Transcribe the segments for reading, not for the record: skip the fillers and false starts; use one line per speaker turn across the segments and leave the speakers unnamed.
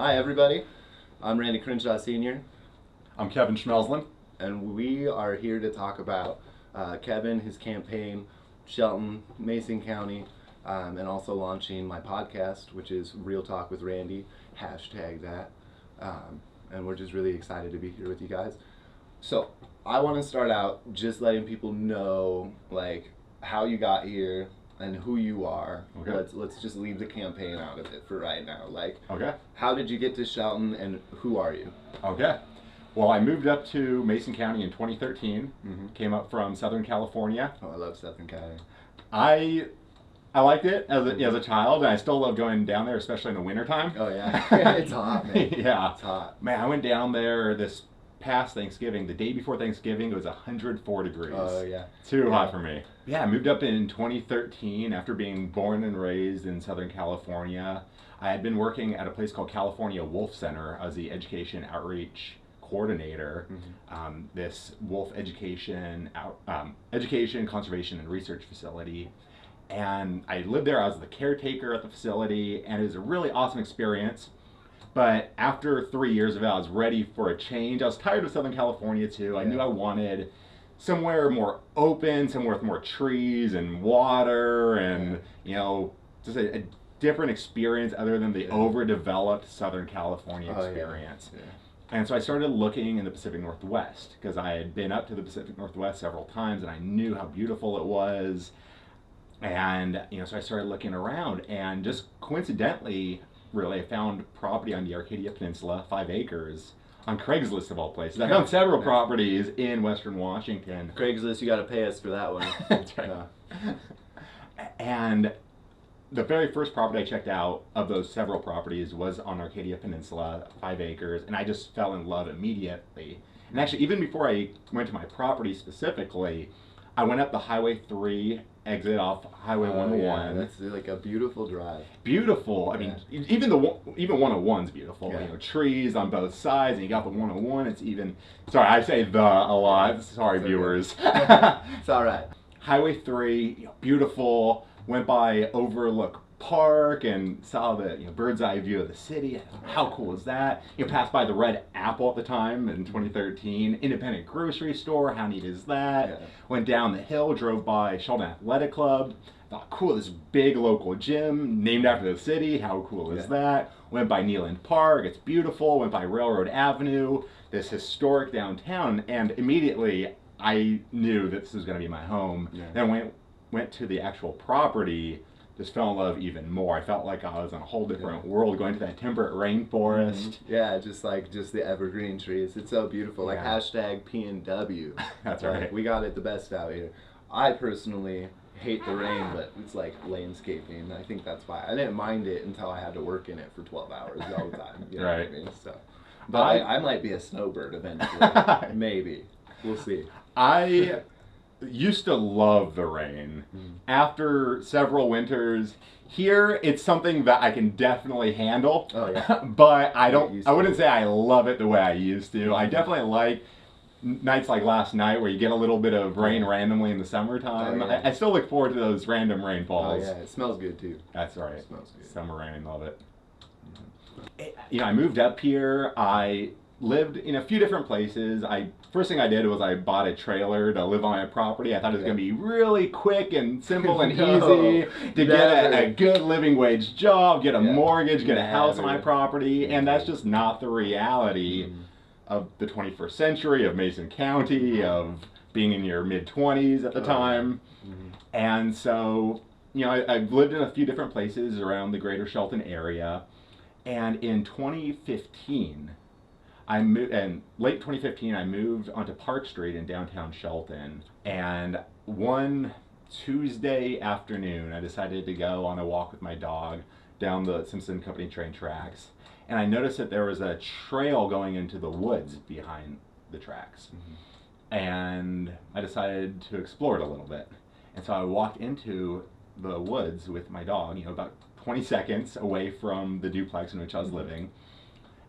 Hi everybody, I'm Randy Crenshaw Sr.
I'm Kevin Schmelzlen.
and we are here to talk about Kevin, his campaign, Shelton, Mason County, and also launching my podcast, which is Real Talk with Randy, hashtag that. And we're just really excited to be here with you guys. So I want to start out just letting people know like how you got here and who you are.
Okay.
Let's just leave the campaign out of it for right now. Like,
Okay.
how did you get to Shelton and who are you?
Okay. Well, I moved up to Mason County in 2013.
Mm-hmm.
Came up from Southern California.
Oh, I love Southern Cali.
I liked it as a child, and I still love going down there, especially in the wintertime.
Oh yeah, it's hot, man.
Yeah.
It's hot.
Man, I went down there this past Thanksgiving. The day before Thanksgiving, it was 104 degrees.
Oh yeah.
Too hot for me. Yeah, I moved up in 2013 after being born and raised in Southern California. I had been working at a place called California Wolf Center as the education outreach coordinator.
Mm-hmm.
This wolf education, conservation, and research facility. And I lived there. I was the caretaker at the facility, and it was a really awesome experience. But after 3 years of it, I was ready for a change. I was tired of Southern California too. I knew I wanted somewhere more open, somewhere with more trees and water, and just a different experience other than the overdeveloped Southern California experience.
Yeah.
And so I started looking in the Pacific Northwest because I had been up to the Pacific Northwest several times, and I knew how beautiful it was. And so I started looking around, and just coincidentally, really, I found property on the Arcadia Peninsula, 5 acres, on Craigslist of all places. I found several properties in Western Washington.
Craigslist, you got to pay us for that one.
That's right. And the very first property I checked out of those several properties was on Arcadia Peninsula, 5 acres, and I just fell in love immediately. And actually, even before I went to my property specifically, I went up the Highway 3 exit off Highway 101.
Yeah, that's like a beautiful drive.
Beautiful. I mean, even 101's beautiful.
Yeah.
Trees on both sides, and you got the 101. It's even. Sorry, I say the a lot. Sorry, viewers.
It's all right.
Highway 3, beautiful. Went by Overlook Park and saw the bird's eye view of the city. How cool is that? Passed by the Red Apple at the time in 2013. Independent grocery store. How neat is that? Yeah. Went down the hill, drove by Shelton Athletic Club. Thought, cool, this big local gym named after the city. How cool is that? Went by Neyland Park. It's beautiful. Went by Railroad Avenue, this historic downtown, and immediately I knew that this was going to be my home. Yeah. Then went to the actual property. Just fell in love even more. I felt like I was in a whole different world, going to that temperate rainforest.
Mm-hmm. Yeah, just the evergreen trees. It's so beautiful. Like hashtag PNW.
That's right.
We got it the best out here. I personally hate the rain, but it's like landscaping. I think that's why I didn't mind it until I had to work in it for 12 hours all the time. You know what I mean? So, but I might be a snowbird eventually. Maybe. We'll see.
I used to love the rain. After several winters, here it's something that I can definitely handle.
Oh yeah.
But I wouldn't say I love it the way I used to. I definitely like nights like last night where you get a little bit of rain randomly in the summertime.
Oh, yeah.
I still look forward to those random rainfalls.
Oh yeah, it smells good too.
That's right.
It smells good.
Summer rain, love it. I moved up here. I lived in a few different places. First thing I did was I bought a trailer to live on my property. I thought it was going to be really quick and simple and easy to get a good living wage job, get a mortgage, get a house on my property, and that's just not the reality of the 21st century, of Mason County, of being in your mid-20s at the time. And so, I've lived in a few different places around the greater Shelton area, and in 2015, late 2015, I moved onto Park Street in downtown Shelton, and one Tuesday afternoon, I decided to go on a walk with my dog down the Simpson Company train tracks, and I noticed that there was a trail going into the woods behind the tracks, and I decided to explore it a little bit, and so I walked into the woods with my dog, about 20 seconds away from the duplex in which I was living.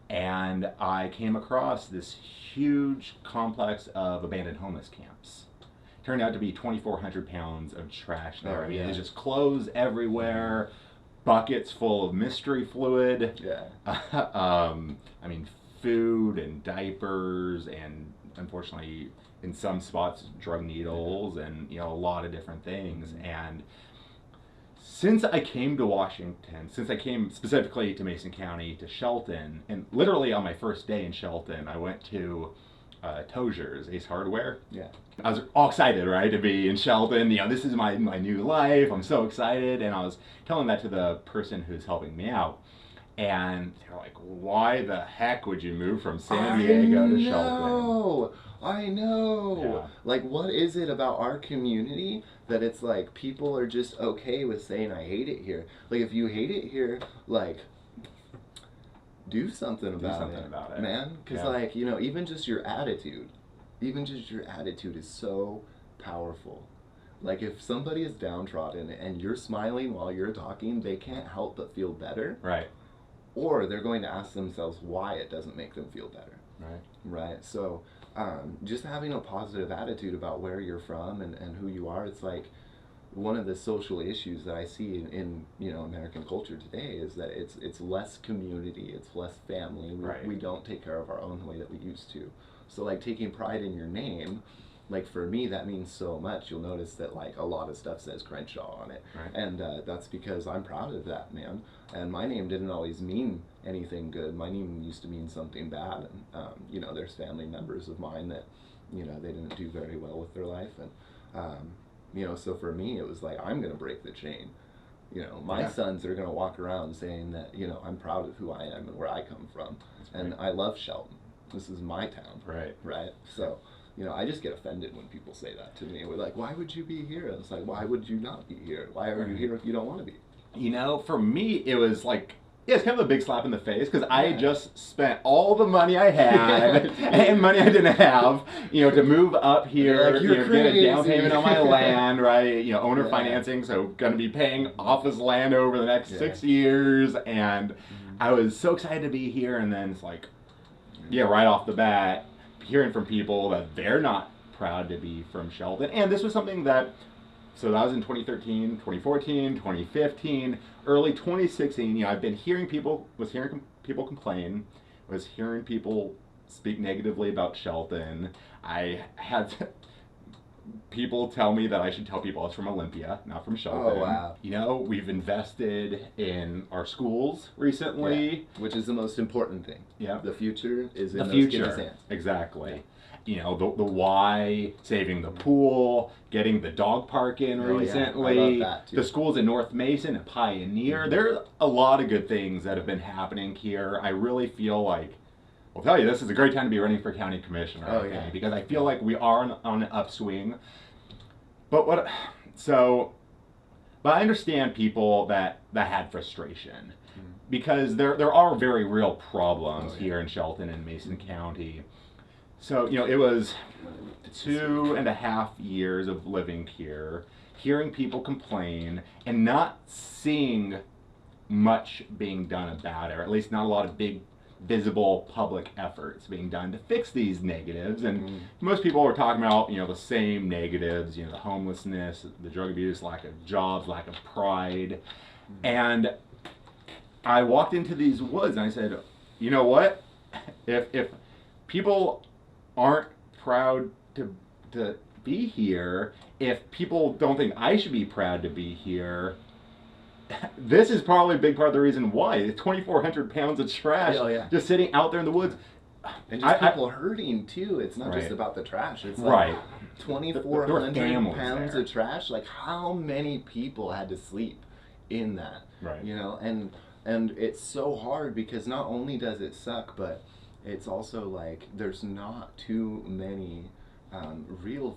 And I came across this huge complex of abandoned homeless camps. Turned out to be 2,400 pounds of trash there. There's just clothes everywhere, buckets full of mystery fluid.
Yeah.
I mean, food and diapers, and unfortunately, in some spots, drug needles, and a lot of different things. And since I came to Washington, since I came specifically to Mason County, to Shelton, and literally on my first day in Shelton, I went to Tozier's, Ace Hardware.
Yeah.
I was all excited, right, to be in Shelton. This is my new life. I'm so excited. And I was telling that to the person who's helping me out. And they're like, why the heck would you move from San Diego to Shelton?
I know.
Yeah.
Like, what is it about our community that it's like people are just okay with saying I hate it here? Like, if you hate it here, like, do something about it, man. Because, like, even just your attitude is so powerful. Like, if somebody is downtrodden and you're smiling while you're talking, they can't help but feel better.
Right.
Or they're going to ask themselves why it doesn't make them feel better.
Right.
Right. So, just having a positive attitude about where you're from and who you are, it's like one of the social issues that I see in American culture today is that it's less community, it's less family. We don't take care of our own the way that we used to. So, like, taking pride in your name, like, for me, that means so much. You'll notice that, like, a lot of stuff says Crenshaw on it.
Right.
And that's because I'm proud of that, man. And my name didn't always mean anything good. My name used to mean something bad. And, there's family members of mine that, they didn't do very well with their life. And, so for me, it was like, I'm going to break the chain. My sons are going to walk around saying that, I'm proud of who I am and where I come from. And I love Shelton. This is my town.
Right.
Right? So, I just get offended when people say that to me. We're like, why would you be here? And it's like, why would you not be here? Why are you here if you don't want to be?
For me, it was like, it's kind of a big slap in the face because I just spent all the money I had and money I didn't have, to move up here, get a down payment on my land, right? Owner financing, so going to be paying off this land over the next 6 years. And I was so excited to be here. And then it's like, right off the bat, hearing from people that they're not proud to be from Shelton. And this was something that, so that was in 2013, 2014, 2015, early 2016. I've been hearing people complain, was hearing people speak negatively about Shelton. I had people tell me that I should tell people I was from Olympia, not from Shelton.
Oh, wow.
We've invested in our schools recently.
Yeah, which is the most important thing. Yeah. The future is in those kids' hands.
Exactly. Yeah. The why, saving the pool, getting the dog park in recently.
I love that too.
The schools in North Mason and Pioneer. There are a lot of good things that have been happening here. I really feel like, I'll tell you, this is a great time to be running for county commissioner, because I feel like we are on an upswing. But I understand people that had frustration, because there are very real problems here in Shelton and Mason County. So, it was 2.5 years of living here, hearing people complain, and not seeing much being done about it, or at least not a lot of big, visible public efforts being done to fix these negatives. And most people are talking about, the same negatives, the homelessness, the drug abuse, lack of jobs, lack of pride. And I walked into these woods and I said, you know what? If people aren't proud to be here, if people don't think I should be proud to be here, this is probably a big part of the reason why. It's 2,400 pounds of trash just sitting out there in the woods.
And just people hurting too. It's not just about the trash. It's like 2,400 pounds of trash. Like, how many people had to sleep in that?
Right.
And it's so hard because not only does it suck, but it's also like there's not too many real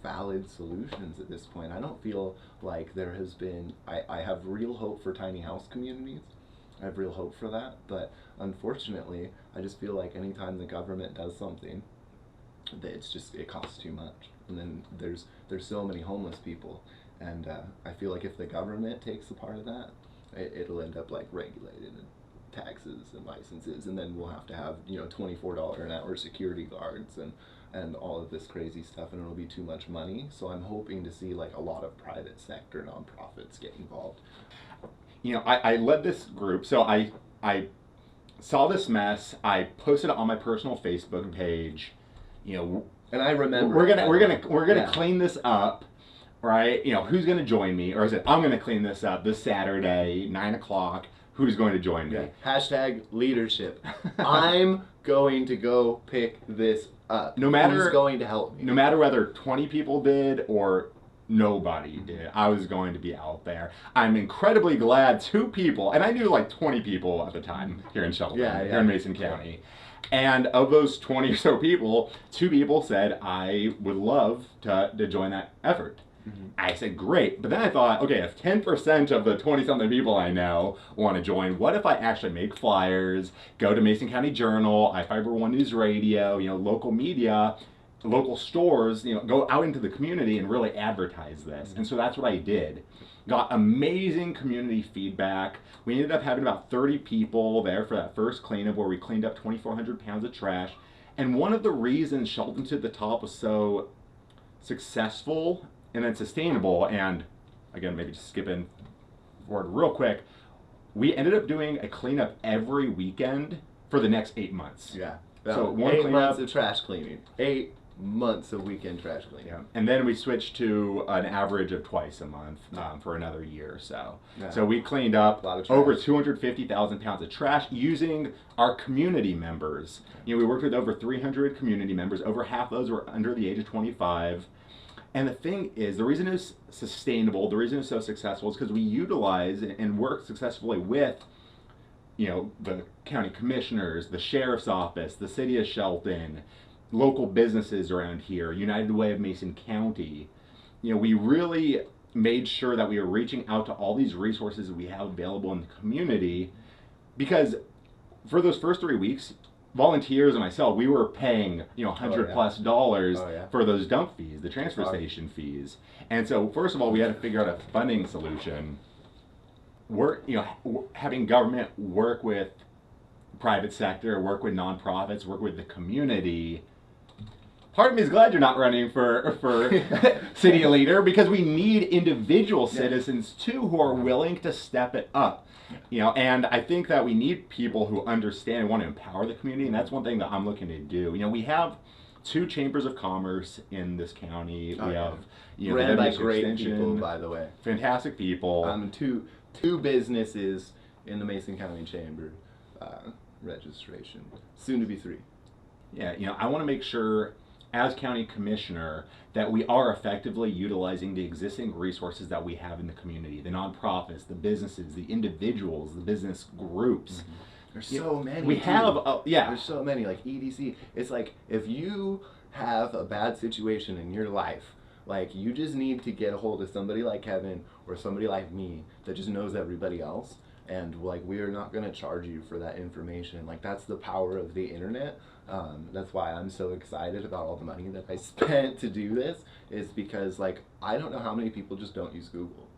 valid solutions at this point. I don't feel like there has been, I have real hope for tiny house communities. I have real hope for that, but unfortunately, I just feel like anytime the government does something, that it costs too much. And then there's so many homeless people, and I feel like if the government takes a part of that, it'll end up like regulated and taxes and licenses, and then we'll have to have $24 an hour security guards and all of this crazy stuff, and it'll be too much money. So I'm hoping to see like a lot of private sector nonprofits get involved.
I led this group, so I saw this mess. I posted it on my personal Facebook page.
And I remember
we're gonna clean this up, right? Who's gonna join me? Or I said, I'm gonna clean this up this Saturday, 9 o'clock. Who's going to join me?
Yeah. Hashtag leadership. I'm going to go pick this up.
No matter
who's going to help me.
No matter whether 20 people did or nobody did, I was going to be out there. I'm incredibly glad 2 people, and I knew like 20 people at the time here in Shelton, here in Mason County. And of those 20 or so people, 2 people said, I would love to join that effort. I said, great. But then I thought, okay, if 10% of the 20-something people I know want to join, what if I actually make flyers, go to Mason County Journal, iFiber 1 News Radio, local media, local stores, go out into the community and really advertise this. And so that's what I did. Got amazing community feedback. We ended up having about 30 people there for that first cleanup where we cleaned up 2,400 pounds of trash. And one of the reasons Shelton to the Top was so successful and then sustainable, and again, maybe just skipping forward real quick, we ended up doing a cleanup every weekend for the next 8 months.
Yeah.
So
8 months of trash cleaning. 8 months of weekend trash cleaning.
Yeah. And then we switched to an average of twice a month for another year or so. Yeah. So we cleaned up over 250,000 pounds of trash using our community members. We worked with over 300 community members. Over half those were under the age of 25. And the thing is, the reason it's sustainable, the reason it's so successful is because we utilize and work successfully with, the county commissioners, the sheriff's office, the city of Shelton, local businesses around here, United Way of Mason County. We really made sure that we were reaching out to all these resources that we have available in the community, because for those first 3 weeks, volunteers and myself, we were paying $100+ for those dump fees, the transfer station fees. And so first of all, we had to figure out a funding solution. Having government work with private sector, work with nonprofits, work with the community. Part of me is glad you're not running for city leader, because we need individual citizens too who are willing to step it up. And I think that we need people who understand and want to empower the community, and that's one thing that I'm looking to do. We have 2 chambers of commerce in this county. We have
ran by great people, by the way.
Fantastic people.
Two businesses in the Mason County Chamber registration, soon to be 3.
Yeah, I want to make sure, as county commissioner, that we are effectively utilizing the existing resources that we have in the community, the nonprofits, the businesses, the individuals, the business groups.
There's so many.
We have,
There's so many, like EDC. It's like, if you have a bad situation in your life, like, you just need to get a hold of somebody like Kevin or somebody like me that just knows everybody else. And like, we are not going to charge you for that information. Like, that's the power of the internet. That's why I'm so excited about all the money that I spent to do this, is because, like, I don't know how many people just don't use Google.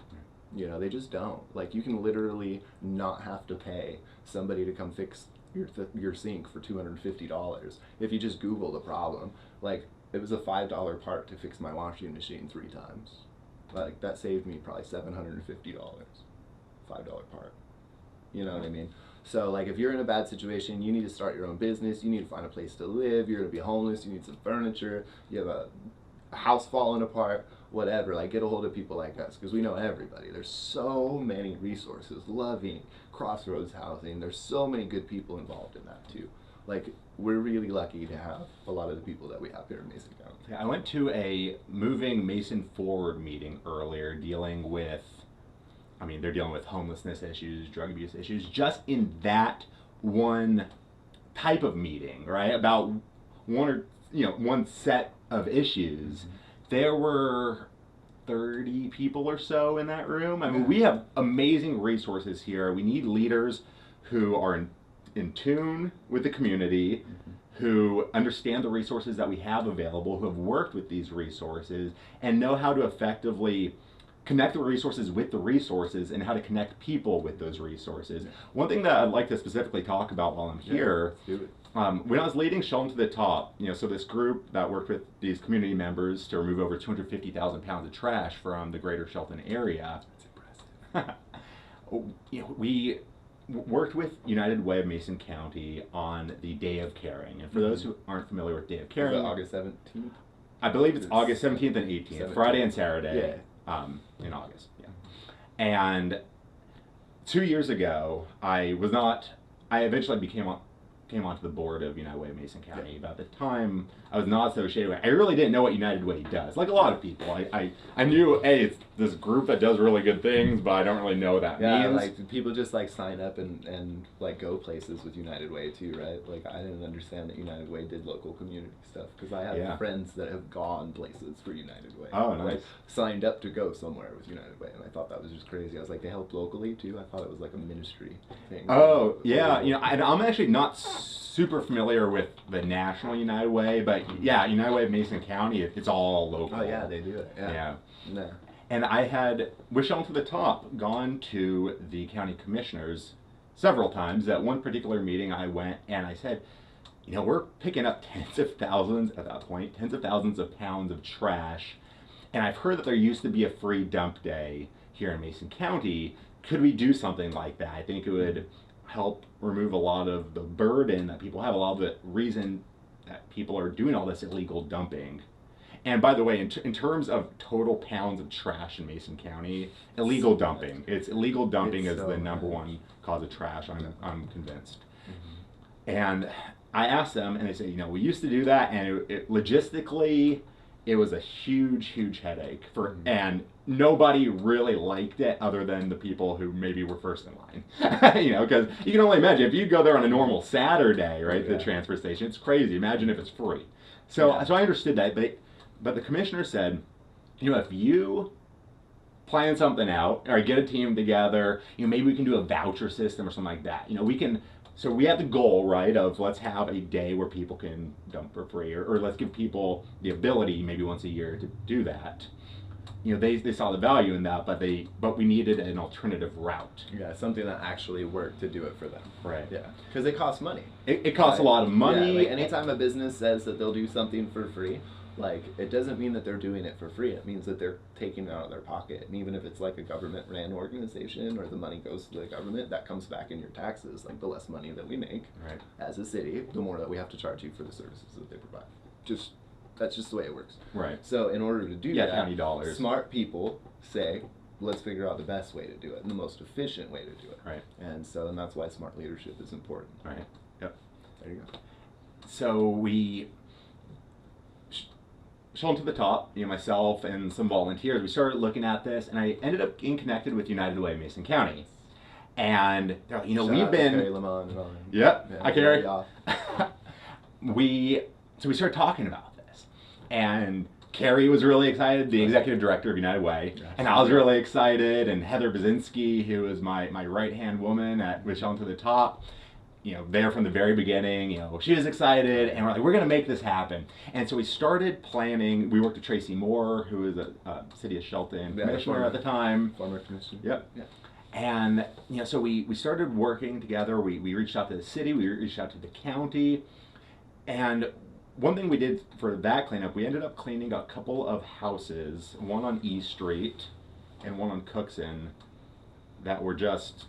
They just don't. Like, you can literally not have to pay somebody to come fix your sink for $250 if you just Google the problem. Like, it was a $5 part to fix my washing machine 3 times. Like, that saved me probably $750. $5 part. You know what I mean? So, like, if you're in a bad situation, you need to start your own business, you need to find a place to live, you're going to be homeless, you need some furniture, you have a house falling apart, whatever. Like, get a hold of people like us, because we know everybody. There's so many resources. Loving, Crossroads Housing, there's so many good people involved in that too. Like, we're really lucky to have a lot of the people that we have here in Mason County.
I went to a Moving Mason Forward meeting earlier dealing with, they're dealing with homelessness issues, drug abuse issues, just in that one type of meeting, right? About one set of issues. There were 30 people or so in that room. We have amazing resources here. We need leaders who are in tune with the community, who understand the resources that we have available, who have worked with these resources, and know how to effectively connect the resources with the resources, and how to connect people with those resources. One thing that I'd like to specifically talk about while I'm here, when I was leading Shelton to the Top, so this group that worked with these community members to remove over 250,000 pounds of trash from the greater Shelton area.
That's impressive.
we worked with United Way of Mason County on the Day of Caring. And for those who aren't familiar with Day of Caring,
Is it August 17th?
I believe it's August 17th and 18th,
17th.
Friday and Saturday, in August. Yeah. And 2 years ago, I eventually came onto the board of United Way of Mason County. About the time, I was not associated with it. I really didn't know what United Way does. Like a lot of people, I knew, hey, it's this group that does really good things, but I don't really know what that means.
Like people just like sign up and like go places with United Way too, right? Like I didn't understand that United Way did local community stuff because I have friends that have gone places for United Way.
Oh, nice.
Like, signed up to go somewhere with United Way, and I thought that was just crazy. I was like, they help locally too. I thought it was like a ministry thing.
Oh yeah, and I'm actually not super familiar with the national United Way, but yeah, United Way of Mason County, it's all local.
Oh yeah, they do it. Yeah.
And I had, with Shelton to the Top, gone to the county commissioners several times. At one particular meeting I went and I said, we're picking up tens of thousands of pounds of trash, and I've heard that there used to be a free dump day here in Mason County. Could we do something like that? I think it would help remove a lot of the burden that people have, a lot of the reason that people are doing all this illegal dumping. And by the way, in terms of total pounds of trash in Mason County, illegal dumping. It's illegal dumping is the number one cause of trash, I'm convinced. And I asked them, and they said, we used to do that, and logistically, it was a huge headache and nobody really liked it other than the people who maybe were first in line. Because you can only imagine if you go there on a normal Saturday, right, to the transfer station, it's crazy. Imagine if it's free. So I understood that, but the commissioner said, if you plan something out or get a team together, maybe we can do a voucher system or something like that. So we have the goal, right, of let's have a day where people can dump for free, or let's give people the ability maybe once a year to do that. They saw the value in that, but we needed an alternative route.
Yeah, something that actually worked to do it for them.
Right.
Yeah, because it costs money.
It costs a lot of money.
Yeah, like anytime a business says that they'll do something for free, like it doesn't mean that they're doing it for free. It means that they're taking it out of their pocket. And even if it's like a government-ran organization or the money goes to the government, that comes back in your taxes. Like the less money that we make as a city, the more that we have to charge you for the services that they provide. That's just the way it works.
Right.
So in order to do that,
county dollars.
Smart people say, let's figure out the best way to do it and the most efficient way to do it.
Right.
And that's why smart leadership is important.
Right. Yep.
There you go.
So we Shelton to the Top, myself and some volunteers, we started looking at this, and I ended up getting connected with United Way of Mason County. And they're like, we've been
Carrie Lamont and all.
Yep.
Yeah,
Hi, Carrie.
Yeah.
So we started talking about this, and Carrie was really excited, the executive director of United Way, and I was really excited, and Heather Basinski, who is my right-hand woman with Shelton to the Top, there from the very beginning, she was excited, and we're like, we're going to make this happen. And so we started planning. We worked with Tracy Moore, who was a City of Shelton commissioner at the time.
Former commissioner.
Yep. Yeah. And, so we started working together. We reached out to the city, we reached out to the county, and one thing we did for that cleanup, we ended up cleaning a couple of houses, one on E Street and one on Cookson, that were just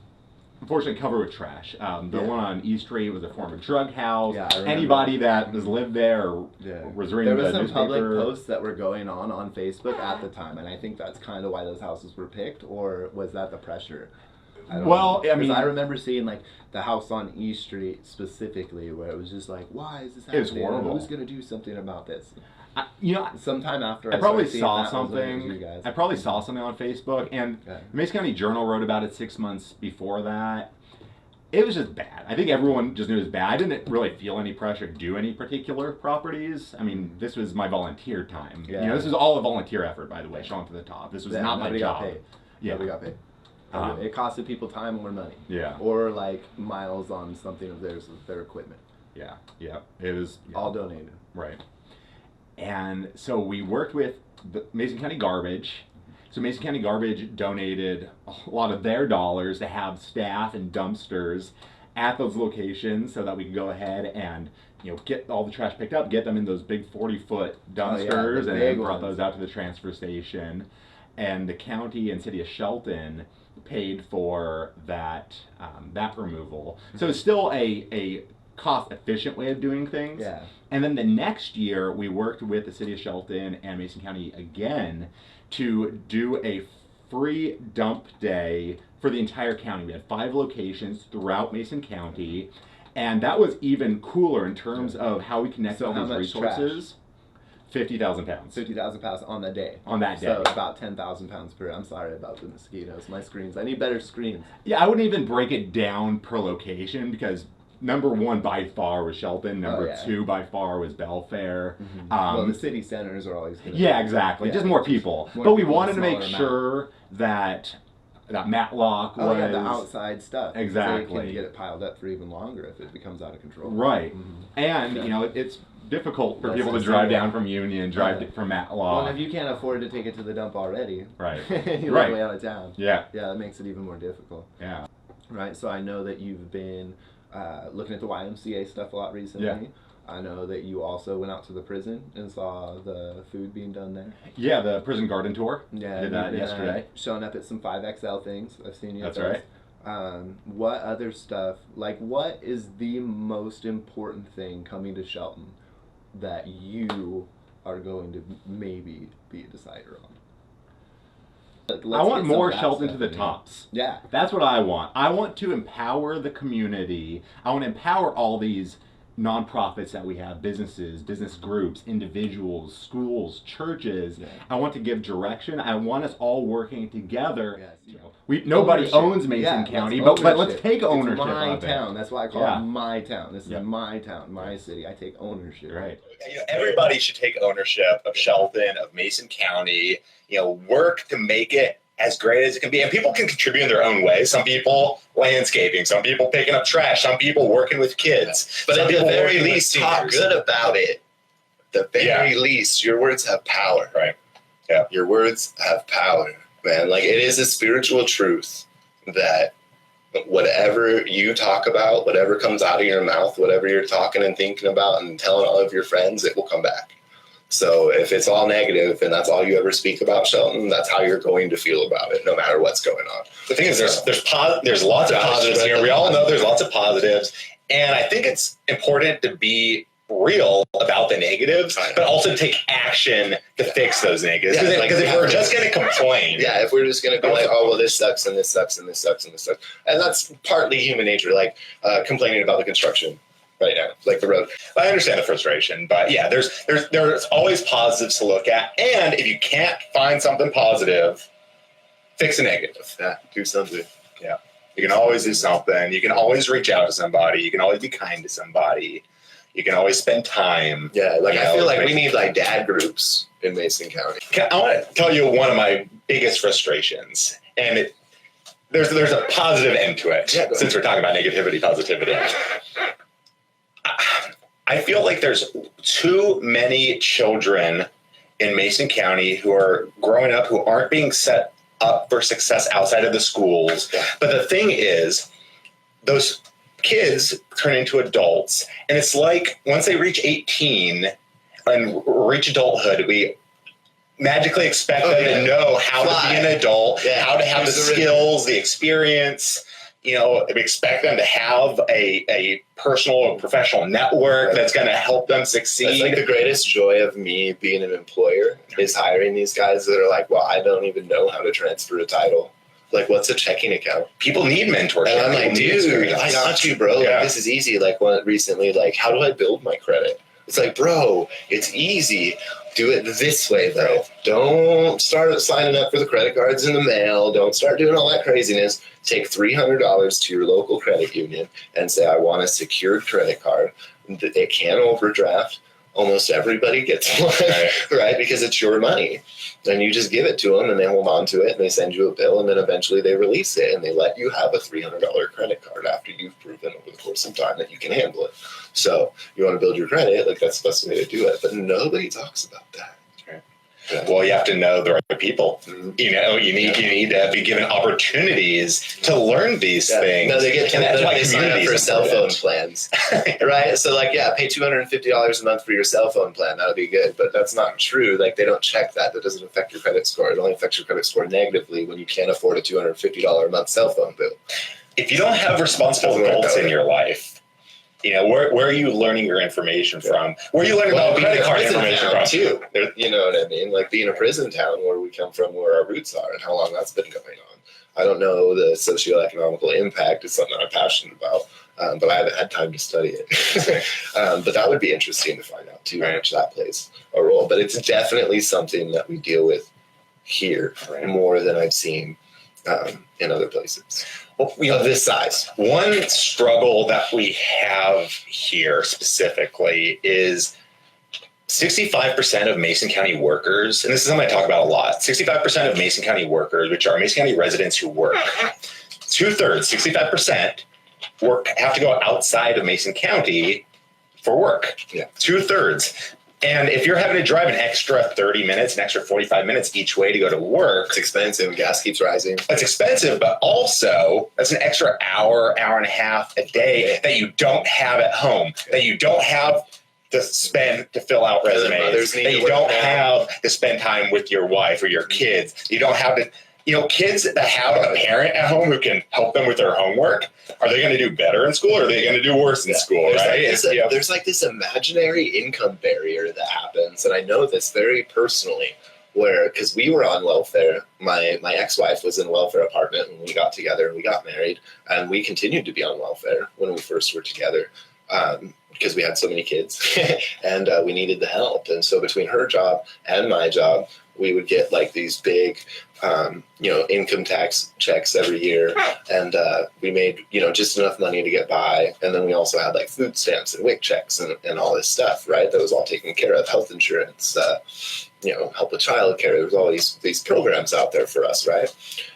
unfortunately covered with trash. The one on E Street was a former drug house.
Yeah,
anybody that has lived there was reading the newspaper.
There was some public posts that were going on Facebook at the time, and I think that's kind of why those houses were picked, or was that the pressure? I remember seeing like the house on E Street specifically, where it was just like, why is this happening?
It was horrible.
Who's going to do something about this?
Sometime
after
I probably saw something. I probably saw something on Facebook, and the Mason County Journal wrote about it 6 months before that. It was just bad. I think everyone just knew it was bad. I didn't really feel any pressure to do any particular properties. I mean, this was my volunteer time.
Yeah.
This was all a volunteer effort, by the way, Shelton to the Top. This was not my job.
Nobody got paid. It costed people time or money.
Yeah.
Or like miles on something of theirs with their equipment.
Yeah. Yeah. It was
all donated.
Right. And so we worked with the Mason County Garbage. So Mason County Garbage donated a lot of their dollars to have staff and dumpsters at those locations so that we could go ahead and get all the trash picked up, get them in those big 40-foot dumpsters, and then brought those out to the transfer station. and the county and city of Shelton paid for that that removal. So it's still a cost-efficient way of doing things.
Yeah.
And then the next year, we worked with the city of Shelton and Mason County again to do a free dump day for the entire county. We had 5 locations throughout Mason County, and that was even cooler in terms of how we connect all these resources. 50,000 pounds.
50,000 pounds on the day.
On that day.
So about 10,000 pounds per. I'm sorry about the mosquitoes. My screens. I need better screens.
Yeah, I wouldn't even break it down per location because number 1 by far was Shelton. Number 2 by far was Belfair.
Mm-hmm. Well, the city centers are always going to
exactly. Yeah. Just more people. But we wanted to make sure that Matlock was...
the outside stuff.
Exactly.
So you can get it piled up for even longer if it becomes out of control.
Right. Mm-hmm. And, you know, it's difficult for people to drive down from Union, drive from Matlock.
Well, if you can't afford to take it to the dump already,
right,
you're way out of town.
Yeah,
that makes it even more difficult.
Yeah,
right. So I know that you've been looking at the YMCA stuff a lot recently.
Yeah.
I know that you also went out to the prison and saw the food being done there.
Yeah, the prison garden tour.
Yeah,
did that yesterday.
Showing up at some 5XL things. I've seen you.
That's right.
What other stuff? Like, what is the most important thing coming to Shelton that you are going to maybe be a decider on?
I want more Shelton to the tops.
Yeah.
That's what I want. I want to empower the community. I want to empower all these nonprofits that we have, businesses, business groups, individuals, schools, churches. Yeah. I want to give direction. I want us all working together. Yes. You know, nobody owns Mason County, but let's take ownership of it.
It's my town. That's why I call it my town. This is my town, my city. I take ownership.
Right.
You know, everybody should take ownership of Shelton, of Mason County. You know, work to make it as great as it can be. And people can contribute in their own way. Some people landscaping, some people picking up trash, some people working with kids.
But at the very least, talk good about it. The very least, your words have power.
Right. Yeah.
Your words have power, man. Like, it is a spiritual truth that whatever you talk about, whatever comes out of your mouth, whatever you're talking and thinking about and telling all of your friends, it will come back. So if it's all negative and that's all you ever speak about Shelton, that's how you're going to feel about it, no matter what's going on.
The thing is, there's lots of positives here. We all know there's lots of positives. And I think it's important to be real about the negatives, but also take action to fix those negatives. Because if we're just going to complain.
Yeah, if we're just going to go like, oh, well, this sucks and this sucks and this sucks and this sucks. And that's partly human nature, like complaining about the construction right now, like the road.
I understand the frustration, but yeah, there's always positives to look at. And if you can't find something positive, fix a negative.
Yeah, do something.
Yeah. You can always do something. You can always reach out to somebody. You can always be kind to somebody. You can always spend time.
Yeah, like I feel like we need like dad groups in Mason County.
I want to tell you one of my biggest frustrations, and there's a positive end to it, since we're talking about negativity, positivity. I feel like there's too many children in Mason County who are growing up who aren't being set up for success outside of the schools. Yeah. But the thing is, those kids turn into adults, and it's like once they reach 18 and reach adulthood, we magically expect them to know how to be an adult, how to have the skills, the experience. You know, we expect them to have a personal or professional network that's going to help them succeed.
That's like the greatest joy of me being an employer is hiring these guys that are like, well, I don't even know how to transfer a title. Like, what's a checking account?
People need mentorship.
And I'm like, dude, I got you, bro. Like, this is easy. Like, recently, like, how do I build my credit? It's like, bro, it's easy. Do it this way, though. Right. Don't start signing up for the credit cards in the mail. Don't start doing all that craziness. Take $300 to your local credit union and say, I want a secured credit card. They can't overdraft. Almost everybody gets one, right? Because it's your money. And you just give it to them, and they hold on to it, and they send you a bill, and then eventually they release it, and they let you have a $300 credit card after you've proven over the course of time that you can handle it. So you want to build your credit, like that's the best way to do it. But nobody talks about that.
Well, you have to know the right people. You know, you need to be given opportunities to learn these things.
No, they get
and that's why
they sign up for cell phone plans, right? So like, pay $250 a month for your cell phone plan. That'll be good, but that's not true. Like, they don't check that. That doesn't affect your credit score. It only affects your credit score negatively when you can't afford a $250 a month cell phone bill.
If you don't have responsible adults in your life, you know, where are you learning your information from? Where are you learning about credit card information from?
Too. You know what I mean? Like, being a prison town, where we come from, where our roots are, and how long that's been going on. I don't know the socioeconomical impact. It's something I'm passionate about, but I haven't had time to study it. But that would be interesting to find out too, how much that plays a role. But it's definitely something that we deal with here more than I've seen in other places. Well, you know, this size.
One struggle that we have here specifically is 65% of Mason County workers, and this is something I talk about a lot, 65% of Mason County workers, which are Mason County residents who work, 2/3, 65%, have to go outside of Mason County for work.
Yeah.
2/3. And if you're having to drive an extra 30 minutes, an extra 45 minutes each way to go to work,
it's expensive. Gas keeps rising.
That's expensive, but also that's an extra hour, hour and a half a day that you don't have at home, that you don't have to spend to fill out resumes, that you don't have to spend time with your wife or your kids. You don't have to, you know, kids that have a parent at home who can help them with their homework, are they going to do better in school or are they going to do worse in school, right?
There's like this imaginary income barrier that happens, and I know this very personally, where, because we were on welfare, my ex-wife was in a welfare apartment when we got together and we got married, and we continued to be on welfare when we first were together. Because we had so many kids and we needed the help. And so between her job and my job, we would get like these big, income tax checks every year. And we made, just enough money to get by. And then we also had like food stamps and WIC checks and all this stuff, right? That was all taken care of. Health insurance, help with childcare. There was all these programs out there for us, right?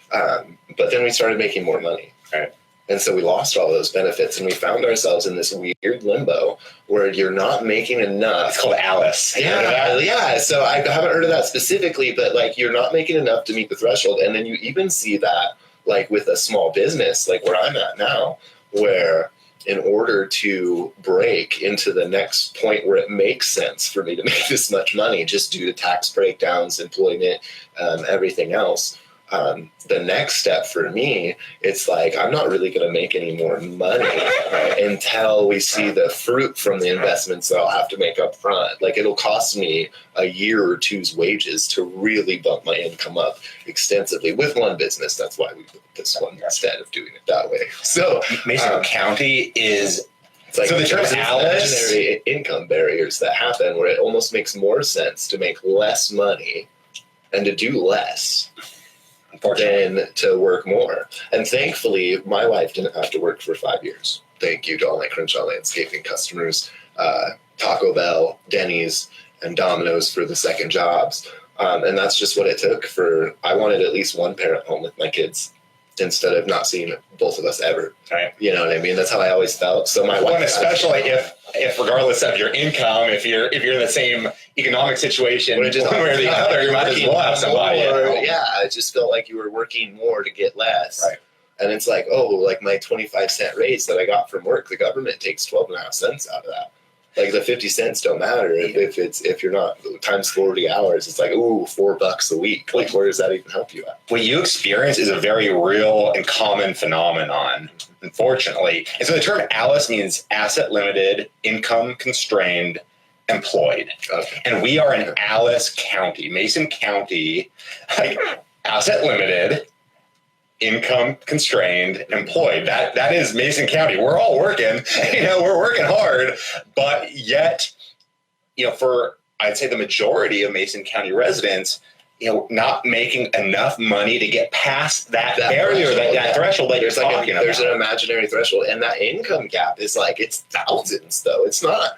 But then we started making more money, right? And so we lost all those benefits, and we found ourselves in this weird limbo where you're not making enough.
It's called Alice.
Yeah. So I haven't heard of that specifically, but like, you're not making enough to meet the threshold. And then you even see that like with a small business, like where I'm at now, where in order to break into the next point where it makes sense for me to make this much money, just due to tax breakdowns, employment, everything else, the next step for me, it's like, I'm not really going to make any more money until we see the fruit from the investments that I'll have to make up front. Like, it'll cost me a year or two's wages to really bump my income up extensively with one business. That's why we built this one instead of doing it that way. So
Mason County is,
it's like,
so the term Alice,
imaginary income barriers that happen where it almost makes more sense to make less money and to do less than to work more. And thankfully, my wife didn't have to work for 5 years. Thank you to all my Crenshaw Landscaping customers, Taco Bell, Denny's, and Domino's for the second jobs. And that's just what it took I wanted at least one parent home with my kids instead of not seeing both of us ever.
Right.
You know what I mean? That's how I always felt. So my wife,
especially if regardless of your income, if you're in the same economic situation, one way or the other, you might as well have somebody.
Yeah, it just felt like you were working more to get less. Right. And it's like, like my 25-cent raise that I got from work, the government takes 12.5 cents out of that. Like, the 50 cents don't matter if you're not times 40 hours. It's like, $4 a week. Like, where does that even help you at?
What you experience is a very real and common phenomenon, unfortunately. And so the term Alice means asset limited, income constrained, employed.
Okay.
And we are in Alice County, Mason County, like asset limited, income constrained, employed. That is Mason County. We're all working, we're working hard, but yet, for I'd say the majority of Mason County residents, not making enough money to get past that barrier, that threshold that you're talking about.
There's an imaginary threshold, and that income gap is like, it's thousands though. It's not,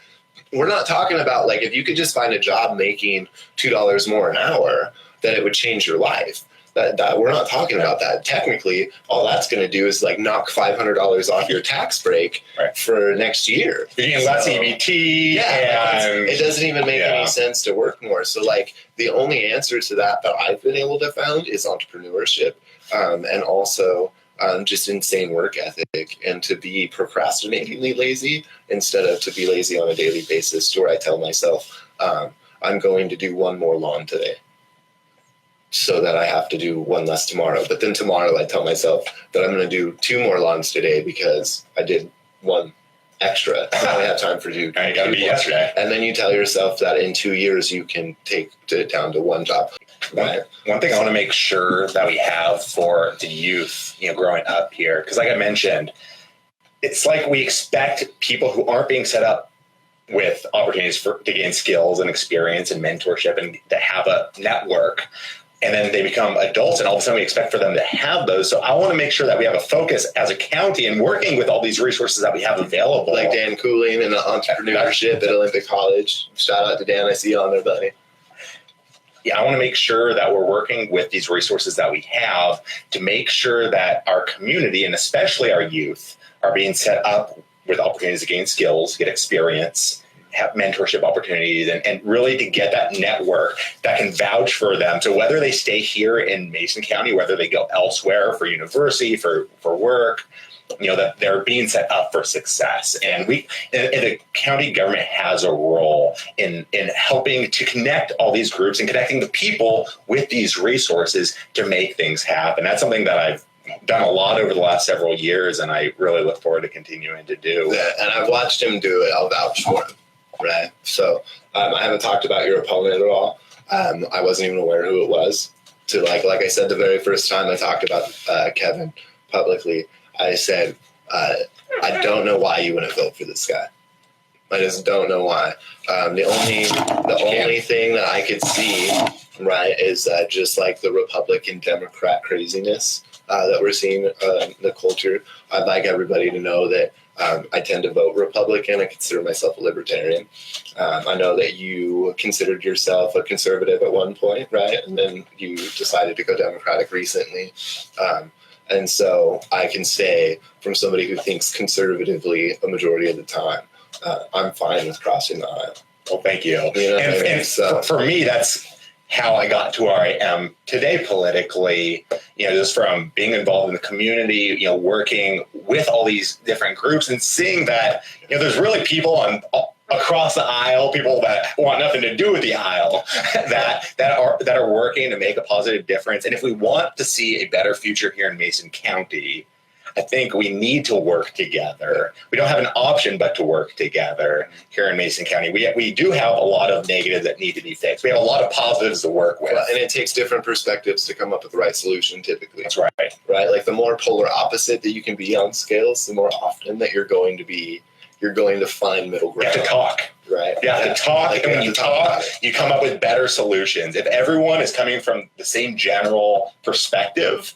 we're not talking about like, if you could just find a job making $2 more an hour, then it would change your life. That we're not talking about that. Technically, all that's going to do is like knock $500 off your tax break for next year.
You're getting less EBT.
Yeah,
and
it doesn't even make any sense to work more. So like the only answer to that I've been able to find is entrepreneurship, and also just insane work ethic, and to be procrastinatingly lazy instead of to be lazy on a daily basis, to where I tell myself I'm going to do one more lawn today, so that I have to do one less tomorrow. But then tomorrow I tell myself that I'm going to do 2 more lawns today because I did one extra. I only have time for you.
I got to be yesterday.
And then you tell yourself that in 2 years you can take it down to 1 job.
Right. One thing I want to make sure that we have for the youth, growing up here, because like I mentioned, it's like we expect people who aren't being set up with opportunities to gain skills and experience and mentorship and to have a network. And then they become adults, and all of a sudden we expect for them to have those. So I want to make sure that we have a focus as a county and working with all these resources that we have available.
Like Dan Cooling and the entrepreneurship at Olympic College. Shout out to Dan. I see you on there, buddy.
Yeah, I want to make sure that we're working with these resources that we have to make sure that our community, and especially our youth, are being set up with opportunities to gain skills, get experience, have mentorship opportunities, and really to get that network that can vouch for them. So whether they stay here in Mason County, whether they go elsewhere for university, for work, that they're being set up for success. And the county government has a role in helping to connect all these groups and connecting the people with these resources to make things happen. That's something that I've done a lot over the last several years, and I really look forward to continuing to do.
Yeah, and I've watched him do it. I'll vouch for him. Right. So I haven't talked about your opponent at all. I wasn't even aware who it was. Like I said, the very first time I talked about Kevin publicly, I said, I don't know why you wouldn't vote for this guy. I just don't know why. The only thing that I could see, right, is that just like the Republican Democrat craziness that we're seeing in the culture. I'd like everybody to know that I tend to vote Republican. I consider myself a libertarian. I know that you considered yourself a conservative at one point, right? And then you decided to go Democratic recently. And so I can say, from somebody who thinks conservatively a majority of the time, I'm fine with crossing the aisle.
Well, thank you. For me, that's how I got to where I am today politically, just from being involved in the community, working with all these different groups and seeing that, there's really people across the aisle, people that want nothing to do with the aisle, that are working to make a positive difference. And if we want to see a better future here in Mason County, I think we need to work together. We don't have an option but to work together here in Mason County. We do have a lot of negatives that need to be fixed. We have a lot of positives to work with.
Well, and it takes different perspectives to come up with the right solution typically.
That's right.
Right? Like the more polar opposite that you can be on scales, the more often that you're going to find middle ground.
You have to talk.
Right.
You have to talk. And when you talk, you come up with better solutions. If everyone is coming from the same general perspective,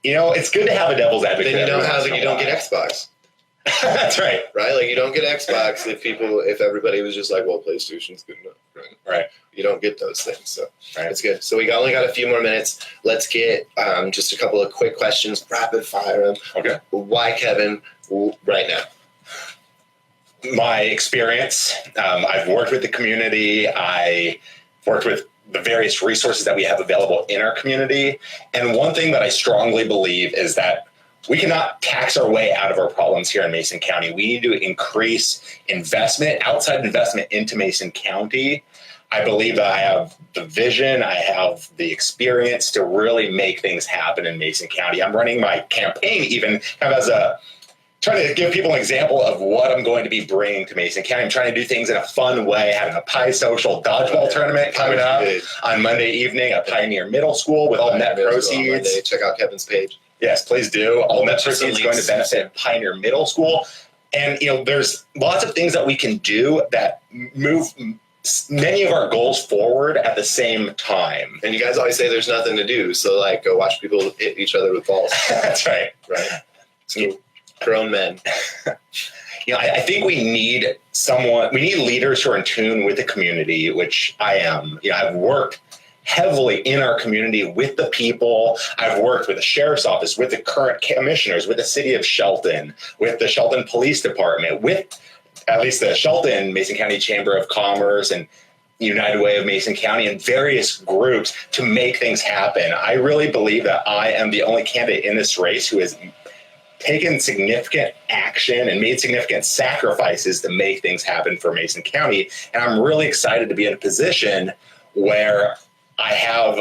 it's good to have a devil's advocate.
Then you don't get Xbox.
That's right.
Right? Like you don't get Xbox if everybody was just like, well, PlayStation's good enough.
Right.
You don't get those things. So
right.
It's good. So we only got a few more minutes. Let's get just a couple of quick questions, rapid fire them.
Okay.
Why Kevin right now?
My experience. I've worked with the community. I worked with the various resources that we have available in our community. And one thing that I strongly believe is that we cannot tax our way out of our problems here in Mason County. We need to increase investment, outside investment into Mason County. I believe that I have the vision, I have the experience to really make things happen in Mason County. I'm running my campaign even kind of as trying to give people an example of what I'm going to be bringing to Mason County. I'm trying to do things in a fun way, having a pie social dodgeball tournament coming up on Monday evening at Pioneer Middle School with all net proceeds.
Check out Kevin's page.
Yes, please do. All net proceeds going to benefit Pioneer Middle School. And, there's lots of things that we can do that move many of our goals forward at the same time.
And you guys always say there's nothing to do. So, go watch people hit each other with balls.
That's right.
Right. So, grown men.
I think we need leaders who are in tune with the community, which I am. I've worked heavily in our community with the people. I've worked with the sheriff's office, with the current commissioners, with the city of Shelton, with the Shelton Police Department, with at least the Shelton Mason County Chamber of Commerce and United Way of Mason County and various groups to make things happen. I really believe that I am the only candidate in this race who has taken significant action and made significant sacrifices to make things happen for Mason County. And I'm really excited to be in a position where I have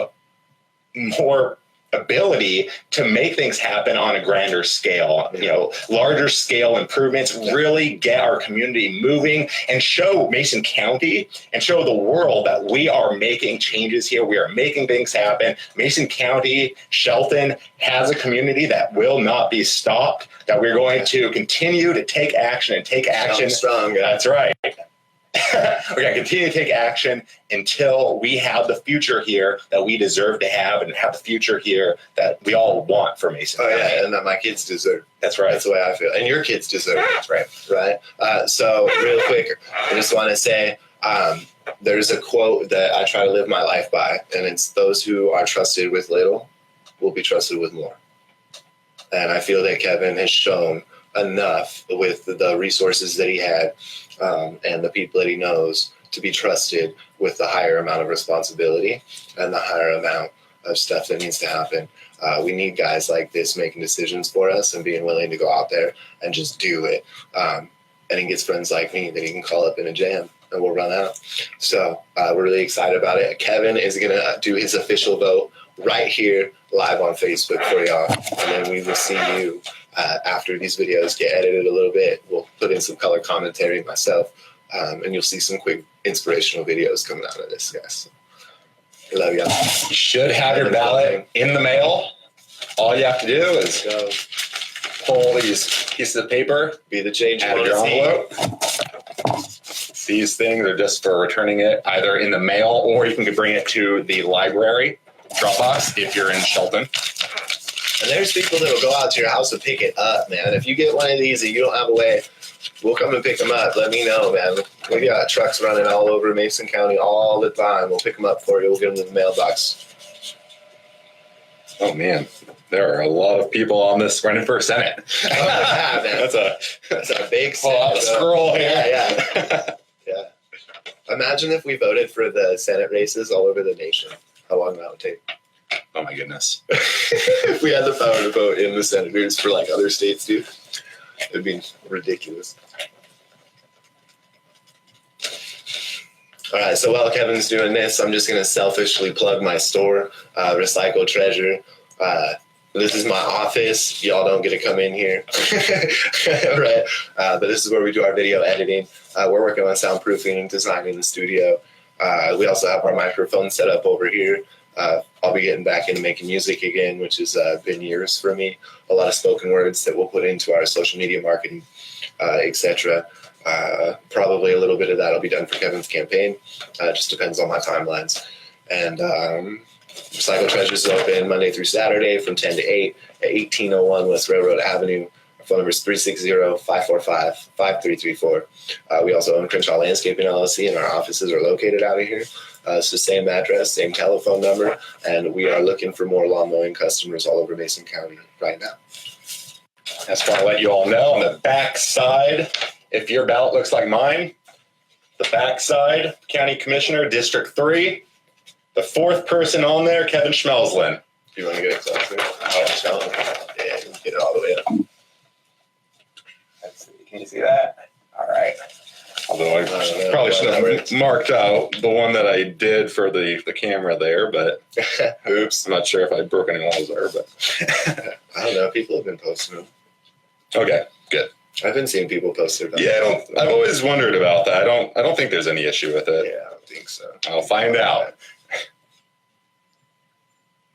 more ability to make things happen on a grander scale, larger scale improvements, really get our community moving and show Mason County and show the world that we are making changes here. We are making things happen. Mason County, Shelton has a community that will not be stopped, that we're going to continue to take action and take action.
Strong.
That's right. We're going to continue to take action until we have the future here that we deserve to have and have the future here that we all want for Mason County.
Yeah, and that my kids deserve.
That's right.
That's the way I feel. And your kids deserve. That's right. Right. So real quick, I just want to say there's a quote that I try to live my life by, and it's those who are trusted with little will be trusted with more. And I feel that Kevin has shown enough with the resources that he had and the people that he knows to be trusted with the higher amount of responsibility and the higher amount of stuff that needs to happen. We need guys like this making decisions for us and being willing to go out there and just do it. And he gets friends like me that he can call up in a jam and we'll run out. So we're really excited about it. Kevin is going to do his official vote right here live on Facebook for y'all. And then we will see you after these videos get edited a little bit. We'll put in some color commentary myself, and you'll see some quick inspirational videos coming out of this, guys. I love y'all.
You should have your ballot in the mail. All you have to do is
Go
pull these pieces of paper,
be the change you
out of
want
your
to see.
envelope. These things are just for returning it either in the mail or you can bring it to the library drop box if you're in Shelton.
And there's people that will go out to your house and pick it up, man. If you get one of these and you don't have a way, we'll come and pick them up. Let me know, man. We got trucks running all over Mason County all the time. We'll pick them up for you. We'll get them to the mailbox.
Oh, man. There are a lot of people on this running for Senate.
Oh, yeah, man.
That's a
big
scroll here.
Yeah. Yeah. Imagine if we voted for the Senate races all over the nation. How long that would take.
Oh, my goodness.
If we had the power to vote in the senators for like other states, dude, it'd be ridiculous. All right, so while Kevin's doing this, I'm just going to selfishly plug my store, Recycled Treasure. This is my office. Y'all don't get to come in here. Right? But this is where we do our video editing. We're working on soundproofing and designing the studio. We also have our microphone set up over here. I'll be getting back into making music again, which has been years for me. A lot of spoken words that we'll put into our social media marketing, etc. Probably a little bit of that will be done for Kevin's campaign. Just depends on my timelines. And Recycled Treasure is open Monday through Saturday from 10 to 8 at 1801 West Railroad Avenue. Our phone number is 360-545-5334. We also own Crenshaw Landscaping LLC, and our offices are located out of here. It's the same address, same telephone number, and we are looking for more lawn mowing customers all over Mason County right now.
I just want to let you all know on the back side, if your ballot looks like mine, the back side, County Commissioner, District 3, the fourth person on there, Kevin Schmelzlen.
Do you want to get it closer? Yeah, you can get it all the way up.
Let's see. Can you see that? All right. Although I probably should have marked out the one that I did for the camera there, but oops, I'm not sure if I broke any walls there, but
I don't know. People have been posting them.
Okay, good.
I've been seeing people post their ballots.
Yeah, I've always wondered about that. I don't think there's any issue with it.
Yeah, I don't think so.
I'll find out.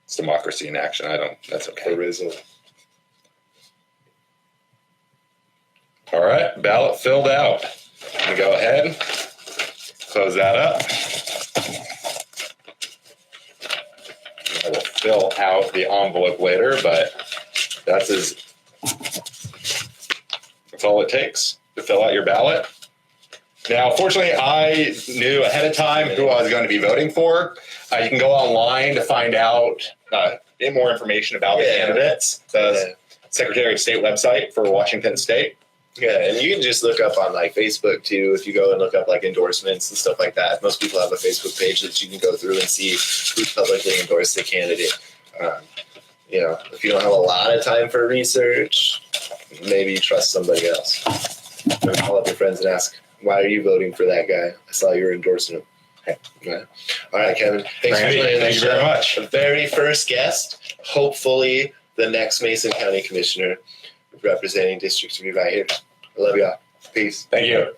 It's democracy in action. That's okay. All right, ballot filled out. And go ahead, close that up. I will fill out the envelope later, but that's all it takes to fill out your ballot. Now, fortunately, I knew ahead of time who I was going to be voting for. You can go online to find out more information about the candidates. The Secretary of State website for Washington State.
Yeah, and you can just look up on like Facebook too. If you go and look up like endorsements and stuff like that, most people have a Facebook page that you can go through and see who publicly endorsed the candidate. You know, if you don't have a lot of time for research, maybe you trust somebody else. Or call up your friends and ask, "Why are you voting for that guy? I saw you were endorsing him." Yeah. All right, Kevin. Thanks for joining us.
Thank you very much.
The very first guest, hopefully the next Mason County Commissioner representing District 3 right here. I love y'all. Peace.
Thank you.